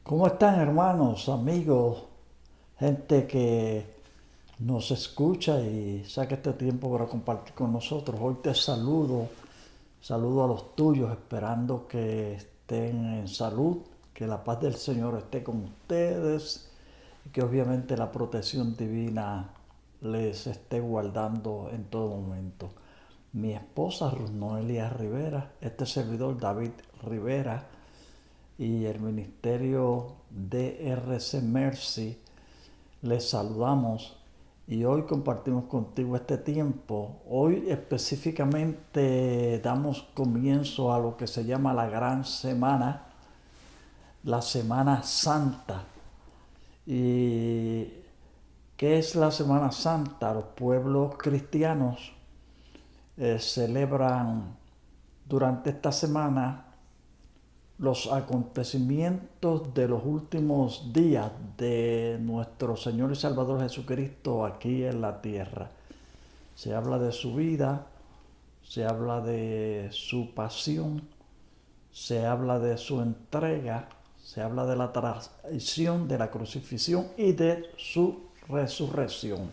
¿Cómo están, hermanos, amigos, gente que nos escucha y saca este tiempo para compartir con nosotros? Hoy te saludo a los tuyos, esperando que estén en salud, que la paz del Señor esté con ustedes y que obviamente la protección divina les esté guardando en todo momento. Mi esposa Ruth Noelia Rivera, este servidor David Rivera y el ministerio DRC Mercy, les saludamos y hoy compartimos contigo este tiempo. Hoy específicamente damos comienzo a lo que se llama la Gran Semana, la Semana Santa. ¿Y qué es la Semana Santa? Los pueblos cristianos celebran durante esta semana los acontecimientos de los últimos días de nuestro Señor y Salvador Jesucristo aquí en la tierra. Se habla de su vida, se habla de su pasión, se habla de su entrega, se habla de la traición, de la crucifixión y de su resurrección.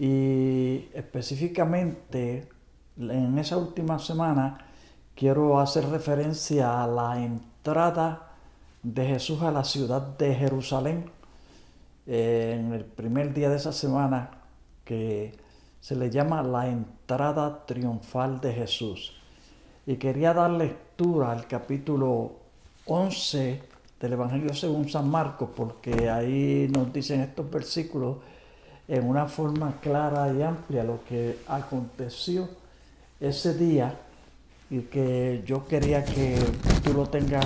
Y específicamente en esa última semana quiero hacer referencia a la entrada de Jesús a la ciudad de Jerusalén en el primer día de esa semana, que se le llama la entrada triunfal de Jesús. Y quería dar lectura al capítulo 11 del Evangelio según San Marcos, porque ahí nos dicen estos versículos en una forma clara y amplia lo que aconteció ese día, y que yo quería que tú lo tengas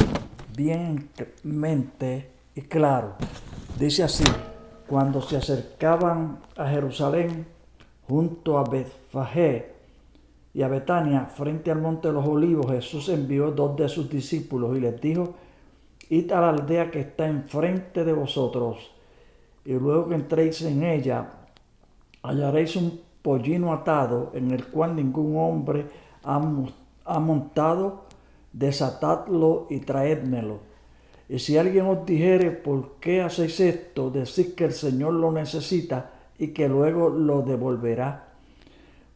bien en mente y claro. Dice así: cuando se acercaban a Jerusalén, junto a Betfagé y a Betania, frente al monte de los olivos, Jesús envió dos de sus discípulos y les dijo: id a la aldea que está enfrente de vosotros, y luego que entréis en ella, hallaréis un pollino atado, en el cual ningún hombre ha montado. Desatadlo y traédmelo. Y si alguien os dijere: ¿por qué hacéis esto?, decid que el Señor lo necesita y que luego lo devolverá.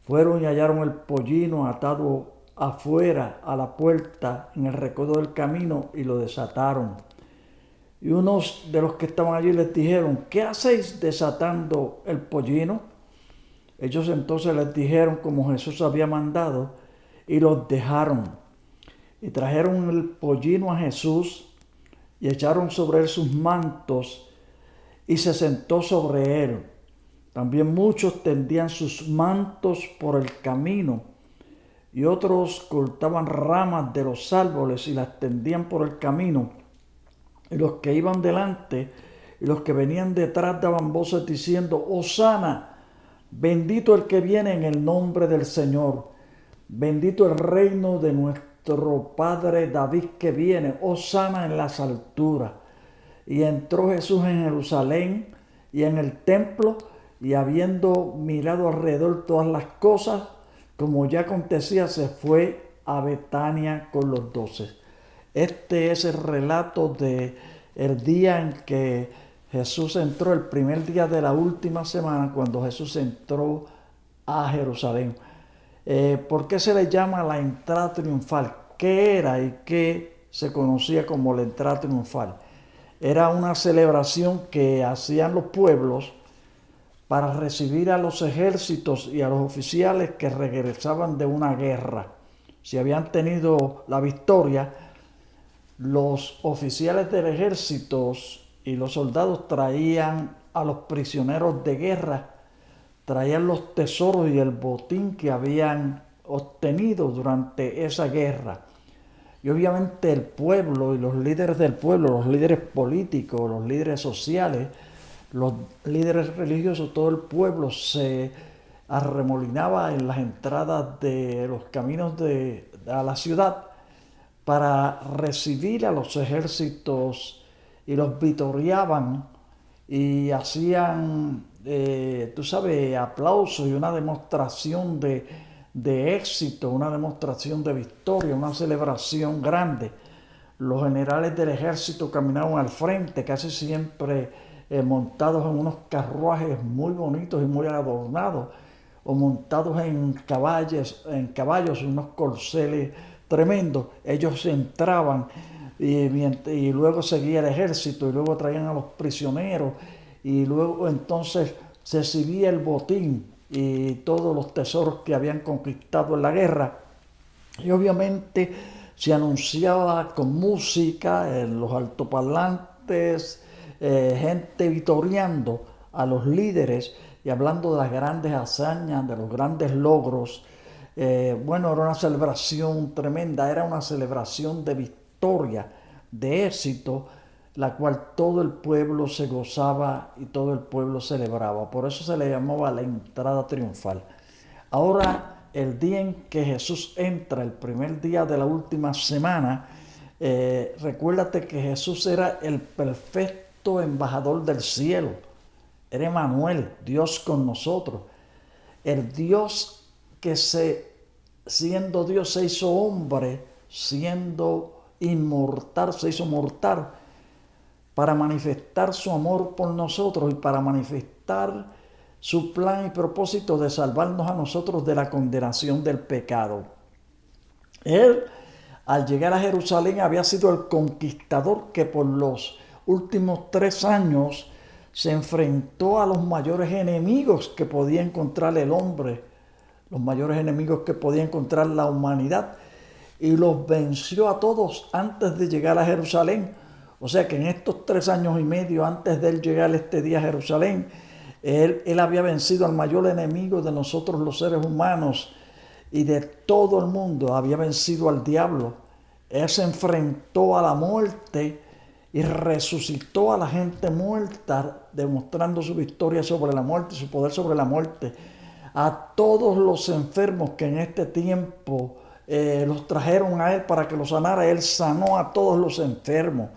Fueron y hallaron el pollino atado afuera a la puerta en el recodo del camino y lo desataron. Y unos de los que estaban allí les dijeron: ¿qué hacéis desatando el pollino? Ellos entonces les dijeron como Jesús había mandado, y los dejaron. Y trajeron el pollino a Jesús y echaron sobre él sus mantos, y se sentó sobre él. También muchos tendían sus mantos por el camino, y otros cortaban ramas de los árboles y las tendían por el camino. Y los que iban delante y los que venían detrás daban voces diciendo: Hosana, bendito el que viene en el nombre del Señor, bendito el reino de nuestro padre David que viene, hosana en las alturas. Y entró Jesús en Jerusalén y en el templo, y habiendo mirado alrededor todas las cosas, como ya acontecía, se fue a Betania con los 12. Este es el relato de el día en que Jesús entró, el primer día de la última semana, cuando Jesús entró a Jerusalén. ¿Por qué se le llama la entrada triunfal? ¿Qué era y qué se conocía como la entrada triunfal? Era una celebración que hacían los pueblos para recibir a los ejércitos y a los oficiales que regresaban de una guerra. Si habían tenido la victoria, los oficiales del ejército y los soldados traían a los prisioneros de guerra, traían los tesoros y el botín que habían obtenido durante esa guerra. Y obviamente el pueblo y los líderes del pueblo, los líderes políticos, los líderes sociales, los líderes religiosos, todo el pueblo se arremolinaba en las entradas de los caminos a la ciudad para recibir a los ejércitos, y los vitoriaban y hacían, tú sabes, aplausos y una demostración de éxito, una demostración de victoria, una celebración grande. Los generales del ejército caminaban al frente, casi siempre montados en unos carruajes muy bonitos y muy adornados, o montados en caballos, unos corceles tremendos. Ellos entraban y luego seguía el ejército y luego traían a los prisioneros y luego entonces se exhibía el botín y todos los tesoros que habían conquistado en la guerra. Y obviamente se anunciaba con música en los altoparlantes, gente vitoreando a los líderes y hablando de las grandes hazañas, de los grandes logros. Bueno, era una celebración tremenda, era una celebración de victoria, de éxito, la cual todo el pueblo se gozaba y todo el pueblo celebraba. Por eso se le llamaba la entrada triunfal. Ahora, el día en que Jesús entra, el primer día de la última semana, recuérdate que Jesús era el perfecto embajador del cielo. Era Emmanuel, Dios con nosotros. El Dios que siendo Dios se hizo hombre, siendo inmortal, se hizo mortal para manifestar su amor por nosotros y para manifestar su plan y propósito de salvarnos a nosotros de la condenación del pecado. Él, al llegar a Jerusalén, había sido el conquistador que por los últimos 3 años se enfrentó a los mayores enemigos que podía encontrar el hombre, los mayores enemigos que podía encontrar la humanidad, y los venció a todos antes de llegar a Jerusalén. O sea que en estos 3 años y medio antes de él llegar este día a Jerusalén, él había vencido al mayor enemigo de nosotros los seres humanos y de todo el mundo. Había vencido al diablo. Él se enfrentó a la muerte y resucitó a la gente muerta, demostrando su victoria sobre la muerte, su poder sobre la muerte. A todos los enfermos que en este tiempo los trajeron a él para que los sanara, él sanó a todos los enfermos.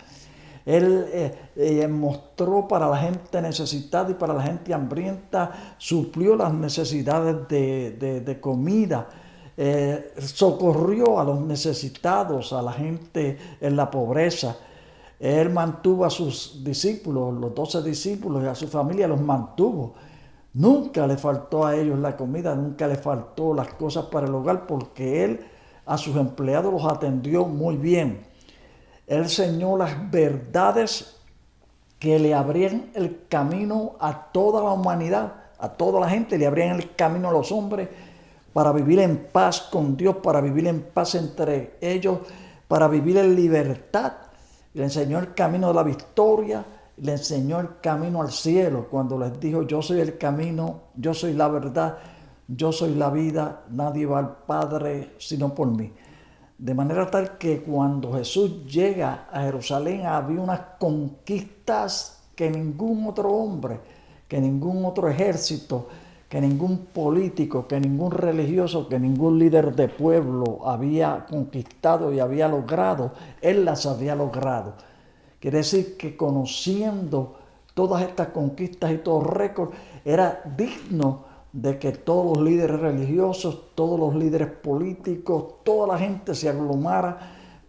Él mostró para la gente necesitada y para la gente hambrienta, suplió las necesidades de comida, socorrió a los necesitados, a la gente en la pobreza. Él mantuvo a sus discípulos, los 12 discípulos y a su familia los mantuvo. Nunca le faltó a ellos la comida, nunca le faltó las cosas para el hogar, porque él a sus empleados los atendió muy bien. Él enseñó las verdades que le abrían el camino a toda la humanidad, a toda la gente, le abrían el camino a los hombres para vivir en paz con Dios, para vivir en paz entre ellos, para vivir en libertad. Le enseñó el camino de la victoria, le enseñó el camino al cielo, cuando les dijo: yo soy el camino, yo soy la verdad, yo soy la vida, nadie va al Padre sino por mí. De manera tal que cuando Jesús llega a Jerusalén había unas conquistas que ningún otro hombre, que ningún otro ejército, que ningún político, que ningún religioso, que ningún líder de pueblo había conquistado y había logrado. Él las había logrado. Quiere decir que conociendo todas estas conquistas y todos los récords, era digno de que todos los líderes religiosos, todos los líderes políticos, toda la gente se aglomara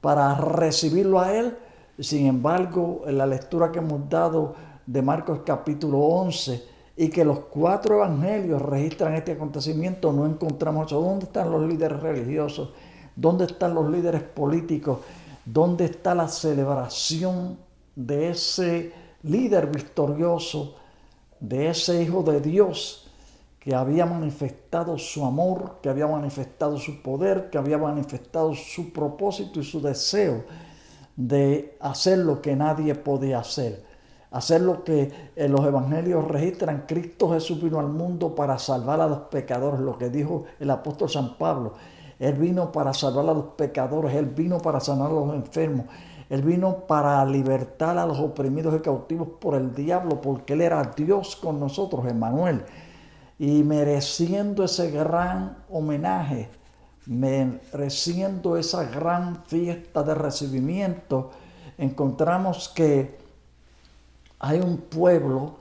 para recibirlo a él. Sin embargo, en la lectura que hemos dado de Marcos capítulo 11 y que los 4 evangelios registran este acontecimiento, no encontramos eso. ¿Dónde están los líderes religiosos? ¿Dónde están los líderes políticos? ¿Dónde está la celebración de ese líder victorioso, de ese Hijo de Dios que había manifestado su amor, que había manifestado su poder, que había manifestado su propósito y su deseo de hacer lo que nadie podía hacer? Hacer lo que en los evangelios registran: Cristo Jesús vino al mundo para salvar a los pecadores, lo que dijo el apóstol San Pablo. Él vino para salvar a los pecadores, Él vino para sanar a los enfermos, Él vino para libertar a los oprimidos y cautivos por el diablo, porque Él era Dios con nosotros, Emmanuel. Y mereciendo ese gran homenaje, mereciendo esa gran fiesta de recibimiento, encontramos que hay un pueblo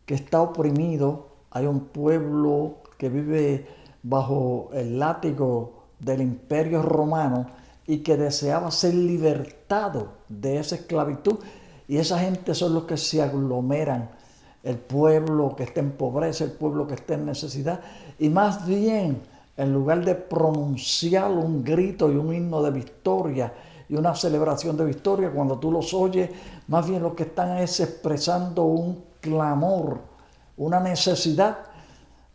que está oprimido, hay un pueblo que vive bajo el látigo del Imperio Romano y que deseaba ser libertado de esa esclavitud. Y esa gente son los que se aglomeran, el pueblo que está en pobreza, el pueblo que está en necesidad. Y más bien, en lugar de pronunciar un grito y un himno de victoria y una celebración de victoria, cuando tú los oyes, más bien lo que están es expresando un clamor, una necesidad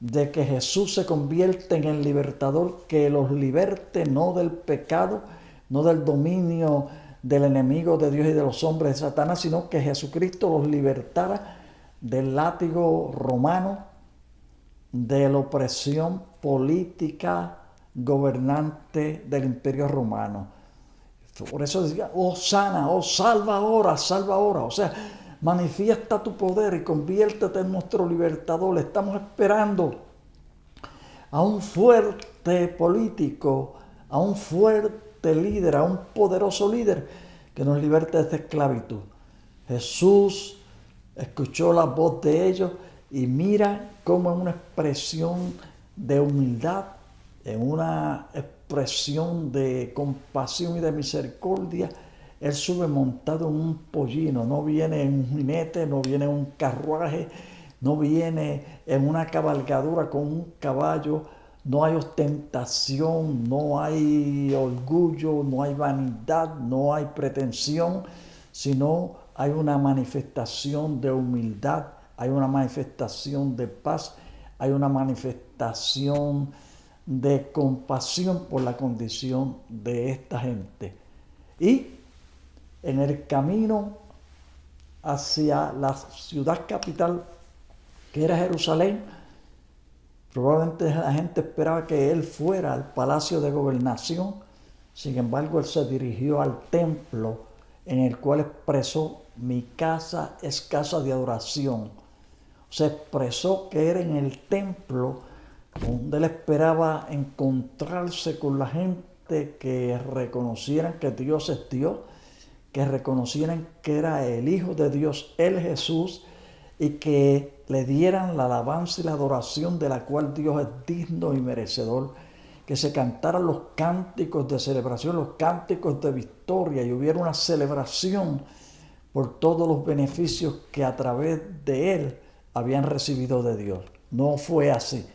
de que Jesús se convierta en el libertador, que los liberte no del pecado, no del dominio del enemigo de Dios y de los hombres, de Satanás, sino que Jesucristo los libertara del látigo romano, de la opresión política gobernante del imperio romano. Por eso decía, oh sana, oh salva ahora, salva ahora. O sea, manifiesta tu poder y conviértete en nuestro libertador. Estamos esperando a un fuerte político, a un fuerte líder, a un poderoso líder que nos liberte de esta esclavitud. Jesús escuchó la voz de ellos y mira cómo en una expresión de humildad, en una expresión de compasión y de misericordia, Él sube montado en un pollino, no viene en un jinete, no viene en un carruaje, no viene en una cabalgadura con un caballo. No hay ostentación, no hay orgullo, no hay vanidad, no hay pretensión, sino hay una manifestación de humildad, hay una manifestación de paz, hay una manifestación de compasión por la condición de esta gente. Y en el camino hacia la ciudad capital, que era Jerusalén, probablemente la gente esperaba que él fuera al palacio de gobernación. Sin embargo, él se dirigió al templo, en el cual expresó: mi casa es casa de adoración. Se expresó que era en el templo donde él esperaba encontrarse con la gente que reconocieran que Dios es Dios, que reconocieran que era el Hijo de Dios, el Jesús, y que le dieran la alabanza y la adoración de la cual Dios es digno y merecedor, que se cantaran los cánticos de celebración, los cánticos de victoria, y hubiera una celebración por todos los beneficios que a través de él habían recibido de Dios. No fue así.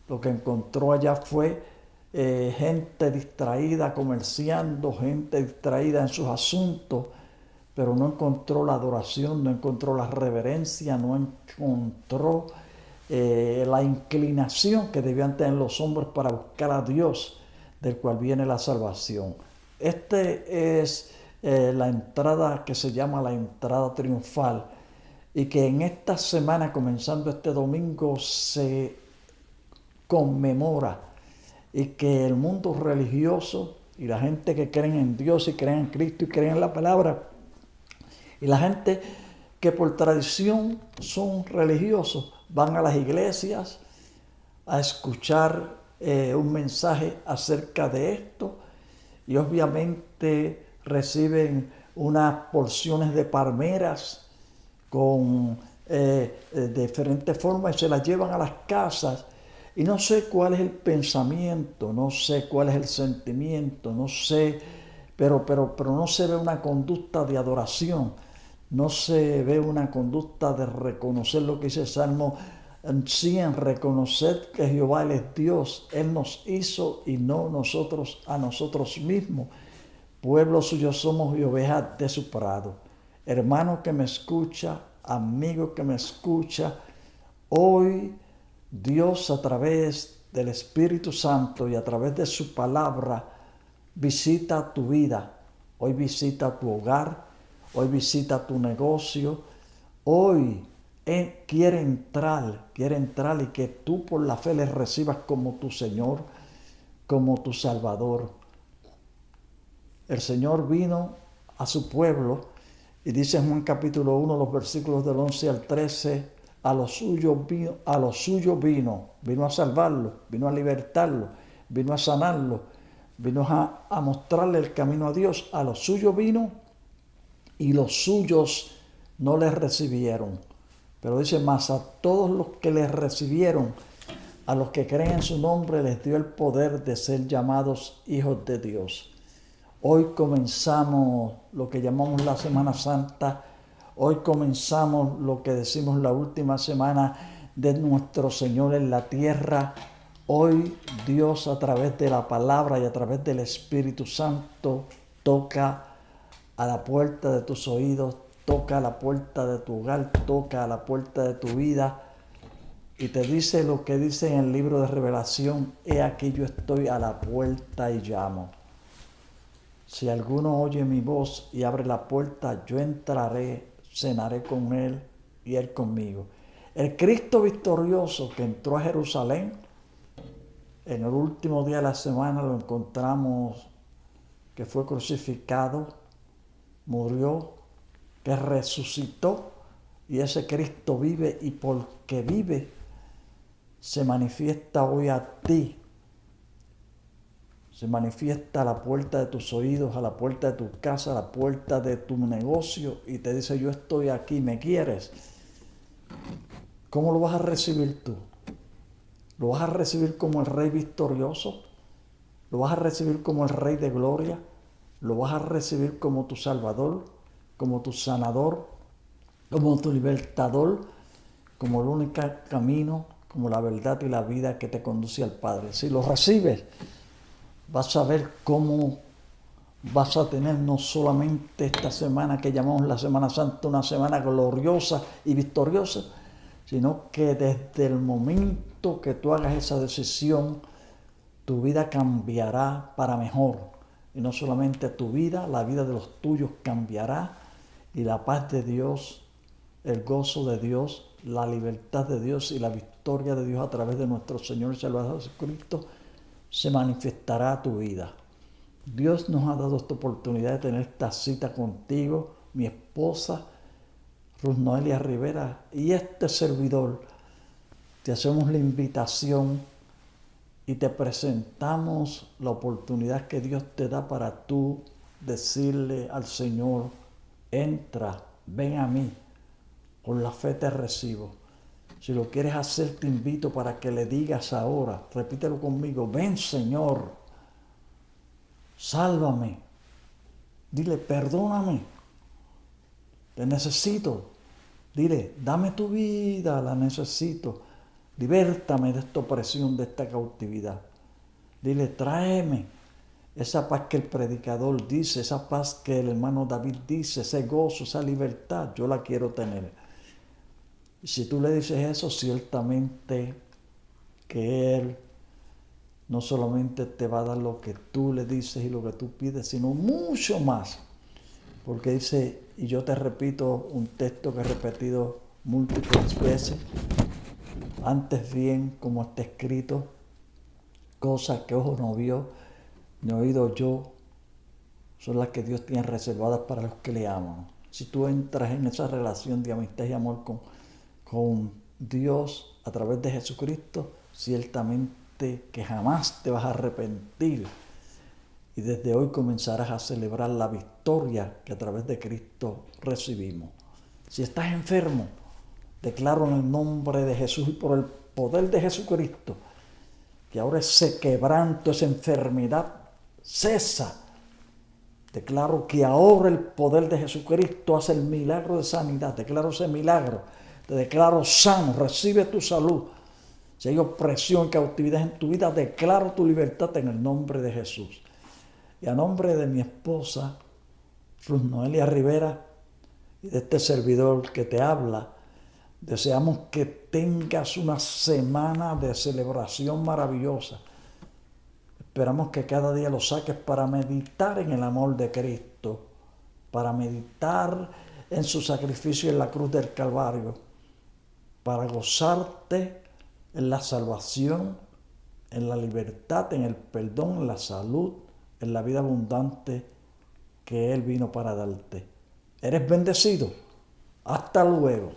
Lo que encontró allá fue gente distraída comerciando, gente distraída en sus asuntos, pero no encontró la adoración, no encontró la reverencia, no encontró la inclinación que debían tener los hombres para buscar a Dios, del cual viene la salvación. Este es la entrada que se llama la entrada triunfal, y que en esta semana, comenzando este domingo, se conmemora, y que el mundo religioso y la gente que creen en Dios y creen en Cristo y creen en la palabra, y la gente que por tradición son religiosos, van a las iglesias a escuchar un mensaje acerca de esto, y obviamente reciben unas porciones de palmeras con diferentes formas y se las llevan a las casas. Y no sé cuál es el pensamiento, no sé cuál es el sentimiento, no sé, pero no se ve una conducta de adoración, no se ve una conducta de reconocer lo que dice el Salmo 100, reconocer que Jehová Él es Dios, Él nos hizo y no nosotros a nosotros mismos. Pueblo suyo somos y ovejas de su prado. Hermano que me escucha, amigo que me escucha, hoy Dios, a través del Espíritu Santo y a través de su palabra, visita tu vida. Hoy visita tu hogar, hoy visita tu negocio. Hoy quiere entrar y que tú por la fe le recibas como tu Señor, como tu Salvador. El Señor vino a su pueblo y dice en Juan capítulo 1, los versículos del 11 al 13, a los suyos vino a salvarlo, vino a libertarlo, vino a sanarlo, vino a mostrarle el camino a Dios. A los suyos vino y los suyos no le recibieron. Pero dice más, a todos los que le recibieron, a los que creen en su nombre, les dio el poder de ser llamados hijos de Dios. Hoy comenzamos lo que llamamos la Semana Santa. Hoy comenzamos lo que decimos la última semana de nuestro Señor en la tierra. Hoy Dios, a través de la palabra y a través del Espíritu Santo, toca a la puerta de tus oídos, toca a la puerta de tu hogar, toca a la puerta de tu vida y te dice lo que dice en el libro de Revelación: he aquí yo estoy a la puerta y llamo. Si alguno oye mi voz y abre la puerta, yo entraré, cenaré con él y él conmigo. El Cristo victorioso que entró a Jerusalén, en el último día de la semana lo encontramos que fue crucificado, murió, que resucitó, y ese Cristo vive, y porque vive se manifiesta hoy a ti. Se manifiesta a la puerta de tus oídos, a la puerta de tu casa, a la puerta de tu negocio y te dice: yo estoy aquí, ¿me quieres? ¿Cómo lo vas a recibir tú? ¿Lo vas a recibir como el Rey victorioso? ¿Lo vas a recibir como el Rey de gloria? ¿Lo vas a recibir como tu Salvador, como tu sanador, como tu libertador, como el único camino, como la verdad y la vida que te conduce al Padre? Si lo recibes, vas a ver cómo vas a tener no solamente esta semana que llamamos la Semana Santa, una semana gloriosa y victoriosa, sino que desde el momento que tú hagas esa decisión, tu vida cambiará para mejor. Y no solamente tu vida, la vida de los tuyos cambiará, y la paz de Dios, el gozo de Dios, la libertad de Dios y la victoria de Dios a través de nuestro Señor y Salvador Jesucristo se manifestará a tu vida. Dios nos ha dado esta oportunidad de tener esta cita contigo, mi esposa, Ruth Noelia Rivera, y este servidor. Te hacemos la invitación y te presentamos la oportunidad que Dios te da para tú decirle al Señor: entra, ven a mí, con la fe te recibo. Si lo quieres hacer, te invito para que le digas ahora, repítelo conmigo: ven, Señor, sálvame. Dile: perdóname, te necesito. Dile: dame tu vida, la necesito. Libértame de esta opresión, de esta cautividad. Dile: tráeme esa paz que el predicador dice, esa paz que el hermano David dice, ese gozo, esa libertad, yo la quiero tener. Y si tú le dices eso, ciertamente que Él no solamente te va a dar lo que tú le dices y lo que tú pides, sino mucho más. Porque dice, y yo te repito un texto que he repetido múltiples veces: antes bien, como está escrito, cosas que ojo no vio, ni oído yo, son las que Dios tiene reservadas para los que le aman. Si tú entras en esa relación de amistad y amor con Dios a través de Jesucristo, ciertamente que jamás te vas a arrepentir. Y desde hoy comenzarás a celebrar la victoria que a través de Cristo recibimos. Si estás enfermo, declaro en el nombre de Jesús y por el poder de Jesucristo que ahora ese quebranto, esa enfermedad cesa. Declaro que ahora el poder de Jesucristo hace el milagro de sanidad. Declaro ese milagro. Te declaro sano. Recibe tu salud. Si hay opresión, cautividad en tu vida, declaro tu libertad en el nombre de Jesús. Y a nombre de mi esposa, Ruth Noelia Rivera, y de este servidor que te habla, deseamos que tengas una semana de celebración maravillosa. Esperamos que cada día lo saques para meditar en el amor de Cristo, para meditar en su sacrificio en la cruz del Calvario, para gozarte en la salvación, en la libertad, en el perdón, en la salud, en la vida abundante que Él vino para darte. ¿Eres bendecido? Hasta luego.